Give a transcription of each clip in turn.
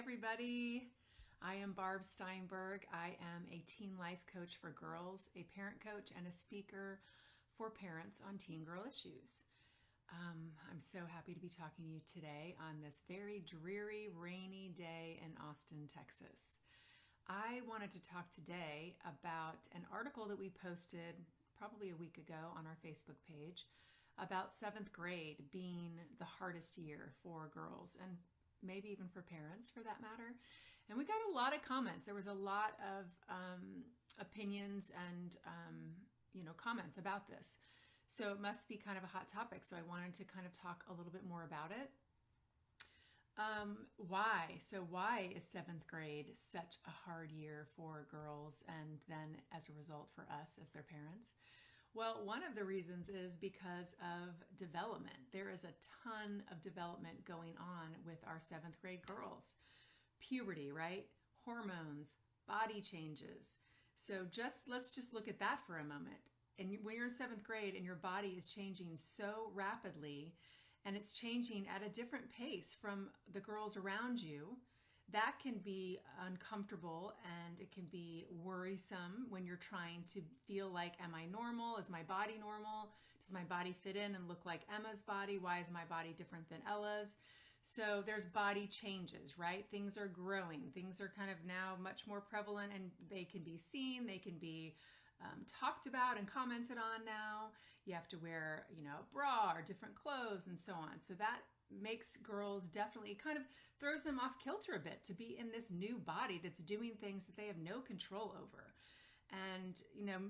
everybody. I am Barb Steinberg. I am a teen life coach for girls, a parent coach, and a speaker for parents on teen girl issues. I'm so happy to be talking to you today on this very dreary, rainy day in Austin, Texas. I wanted to talk today about an article that we posted probably a week ago on our Facebook page about seventh grade being the hardest year for girls and maybe even for parents for that matter. And we got a lot of comments. There was a lot of opinions and comments about this. So it must be kind of a hot topic. So I wanted to kind of talk a little bit more about it. Why? So why is seventh grade such a hard year for girls and then as a result for us as their parents? Well, one of the reasons is because of development. There is a ton of development going on with our seventh grade girls. Puberty, right? Hormones, body changes. So let's just look at that for a moment. And when you're in seventh grade and your body is changing so rapidly and it's changing at a different pace from the girls around you, that can be uncomfortable and it can be worrisome when you're trying to feel like, am I normal? Is my body normal? Does my body fit in and look like Emma's body? Why is my body different than Ella's? So there's body changes, right? Things are growing. Things are kind of now much more prevalent and they can be seen. They can be talked about and commented on now. You have to wear, a bra or different clothes and so on. So that makes girls definitely kind of throws them off kilter a bit to be in this new body that's doing things that they have no control over. And,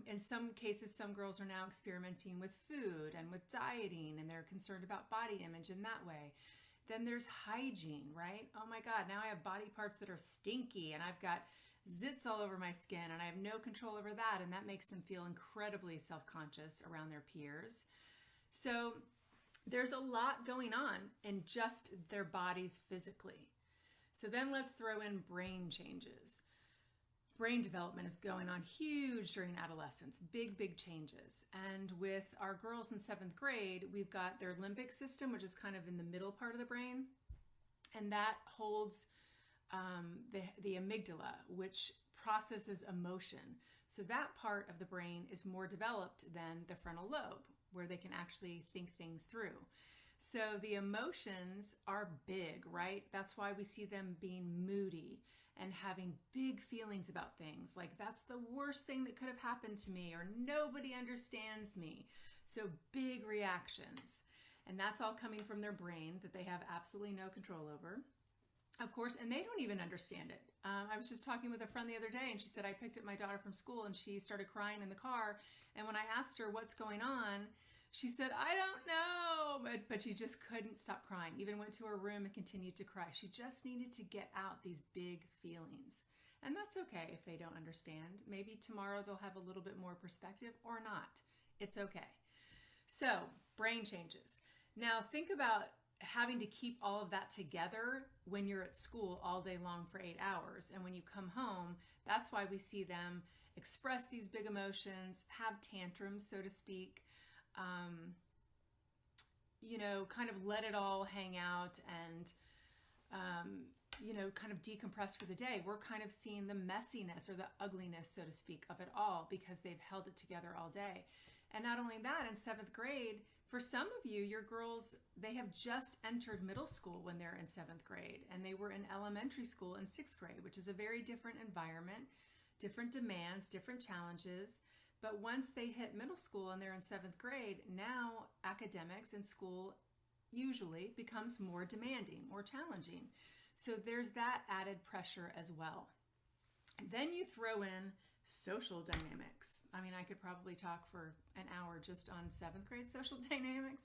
in some cases, some girls are now experimenting with food and with dieting and they're concerned about body image in that way. Then there's hygiene, right? Oh my God, now I have body parts that are stinky and I've got zits all over my skin and I have no control over that. And that makes them feel incredibly self-conscious around their peers. So there's a lot going on in just their bodies physically. So then let's throw in brain changes. Brain development is going on huge during adolescence, big changes. And with our girls in seventh grade, we've got their limbic system, which is kind of in the middle part of the brain. And that holds the amygdala, which processes emotion. So that part of the brain is more developed than the frontal lobe, where they can actually think things through. So the emotions are big, right? That's why we see them being moody and having big feelings about things like that's the worst thing that could have happened to me or nobody understands me. So big reactions. And that's all coming from their brain that they have absolutely no control over. Of course, and they don't even understand it. I was just talking with a friend the other day and she said, I picked up my daughter from school and she started crying in the car. And when I asked her what's going on, she said, I don't know, but she just couldn't stop crying. Even went to her room and continued to cry. She just needed to get out these big feelings. And that's okay if they don't understand. Maybe tomorrow they'll have a little bit more perspective or not. It's okay. So brain changes. Now think about having to keep all of that together when you're at school all day long for 8 hours. And when you come home, that's why we see them express these big emotions, have tantrums, so to speak, kind of let it all hang out and, kind of decompress for the day. We're kind of seeing the messiness or the ugliness, so to speak, of it all because they've held it together all day. And not only that, in seventh grade, for some of you, your girls, they have just entered middle school when they're in seventh grade and they were in elementary school in sixth grade, which is a very different environment, different demands, different challenges. But once they hit middle school and they're in seventh grade, now academics and school usually becomes more demanding, more challenging. So there's that added pressure as well. And then you throw in social dynamics. I mean, I could probably talk for an hour just on seventh grade social dynamics,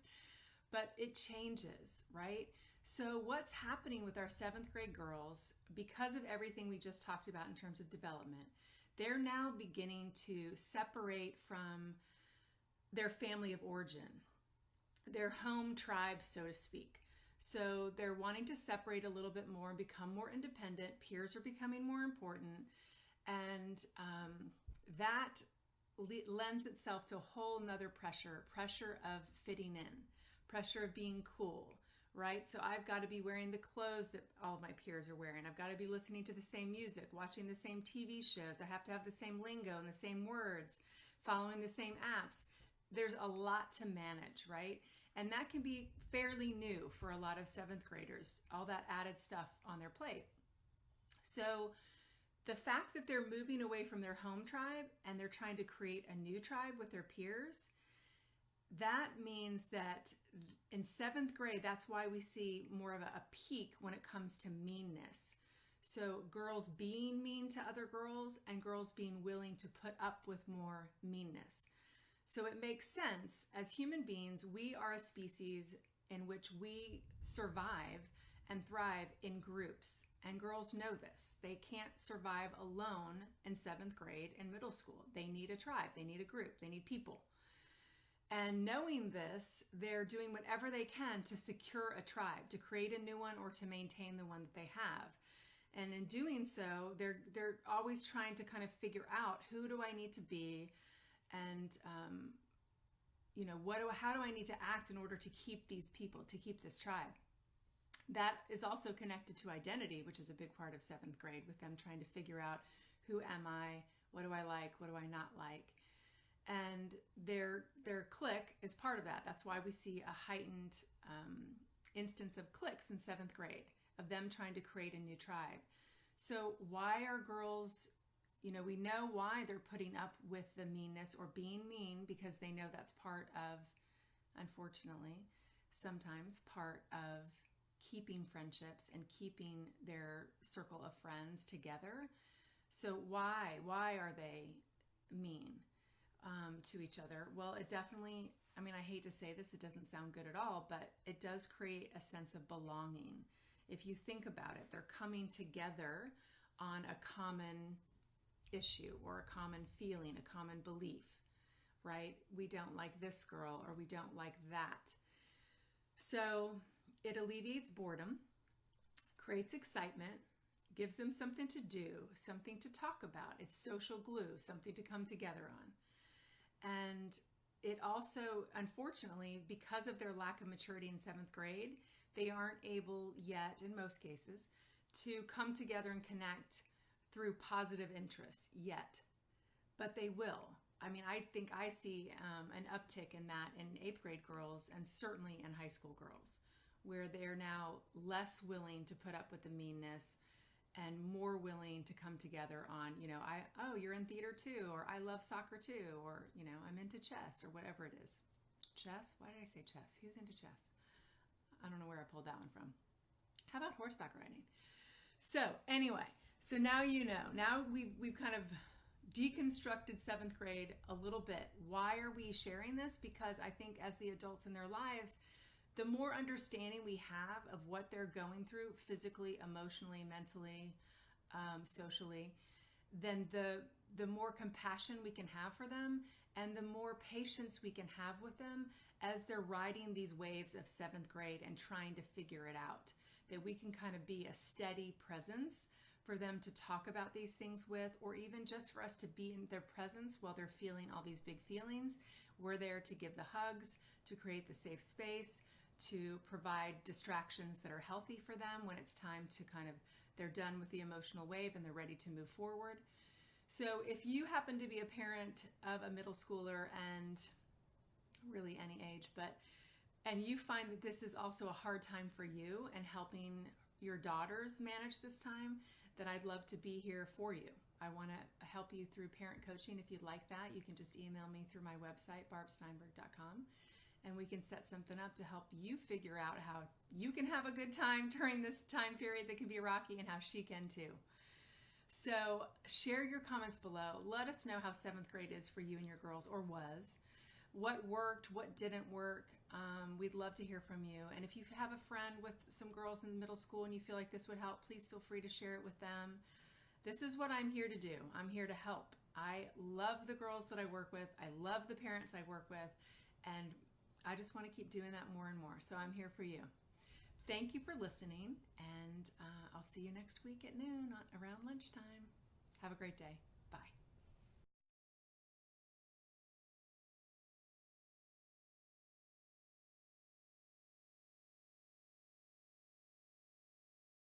but it changes, right? So what's happening with our seventh grade girls, because of everything we just talked about in terms of development, they're now beginning to separate from their family of origin, their home tribe, so to speak. So they're wanting to separate a little bit more and become more independent. Peers are becoming more important. And that lends itself to a whole nother pressure of fitting in, pressure of being cool, right? So I've got to be wearing the clothes that all of my peers are wearing. I've got to be listening to the same music, watching the same TV shows. I have to have the same lingo and the same words, following the same apps. There's a lot to manage, right? And that can be fairly new for a lot of seventh graders, all that added stuff on their plate. So the fact that they're moving away from their home tribe and they're trying to create a new tribe with their peers, that means that in seventh grade, that's why we see more of a peak when it comes to meanness. So girls being mean to other girls and girls being willing to put up with more meanness. So it makes sense. As human beings, we are a species in which we survive and thrive in groups. And girls know this. They can't survive alone in seventh grade and middle school. They need a tribe. They need a group. They need people. And knowing this, they're doing whatever they can to secure a tribe, to create a new one or to maintain the one that they have. And in doing so, they're always trying to kind of figure out, who do I need to be? And, how do I need to act in order to keep these people, to keep this tribe? That is also connected to identity, which is a big part of seventh grade, with them trying to figure out, who am I? What do I like? What do I not like? And their clique is part of that. That's why we see a heightened instance of cliques in seventh grade, of them trying to create a new tribe. So why are girls, we know why they're putting up with the meanness or being mean, because they know that's part of, unfortunately, sometimes part of keeping friendships and keeping their circle of friends together. So why are they mean to each other? Well, it definitely, I hate to say this, it doesn't sound good at all, but it does create a sense of belonging. If you think about it, they're coming together on a common issue or a common feeling, a common belief, right? We don't like this girl, or we don't like that. So it alleviates boredom, creates excitement, gives them something to do, something to talk about. It's social glue, something to come together on. And it also, unfortunately, because of their lack of maturity in seventh grade, they aren't able yet, in most cases, to come together and connect through positive interests yet. But they will. I think I see an uptick in that in eighth grade girls, and certainly in high school girls, where they're now less willing to put up with the meanness and more willing to come together on, you're in theater too, or I love soccer too, or, I'm into chess, or whatever it is. Chess? Why did I say chess? Who's into chess? I don't know where I pulled that one from. How about horseback riding? So anyway, so now now we've kind of deconstructed seventh grade a little bit. Why are we sharing this? Because I think as the adults in their lives, the more understanding we have of what they're going through physically, emotionally, mentally, socially, then the more compassion we can have for them, and the more patience we can have with them as they're riding these waves of seventh grade and trying to figure it out. That we can kind of be a steady presence for them to talk about these things with, or even just for us to be in their presence while they're feeling all these big feelings. We're there to give the hugs, to create the safe space, to provide distractions that are healthy for them when it's time to they're done with the emotional wave and they're ready to move forward. So if you happen to be a parent of a middle schooler, and really any age, and you find that this is also a hard time for you and helping your daughters manage this time, then I'd love to be here for you. I want to help you through parent coaching. If you'd like that, you can just email me through my website, barbsteinberg.com. And we can set something up to help you figure out how you can have a good time during this time period that can be rocky, and how she can too. So share your comments below. Let us know how seventh grade is for you and your girls, or was. What worked, what didn't work. We'd love to hear from you. And if you have a friend with some girls in middle school and you feel like this would help, please feel free to share it with them. This is what I'm here to do. I'm here to help. I love the girls that I work with. I love the parents I work with. And I just want to keep doing that more and more. So I'm here for you. Thank you for listening, and I'll see you next week at noon around lunchtime. Have a great day.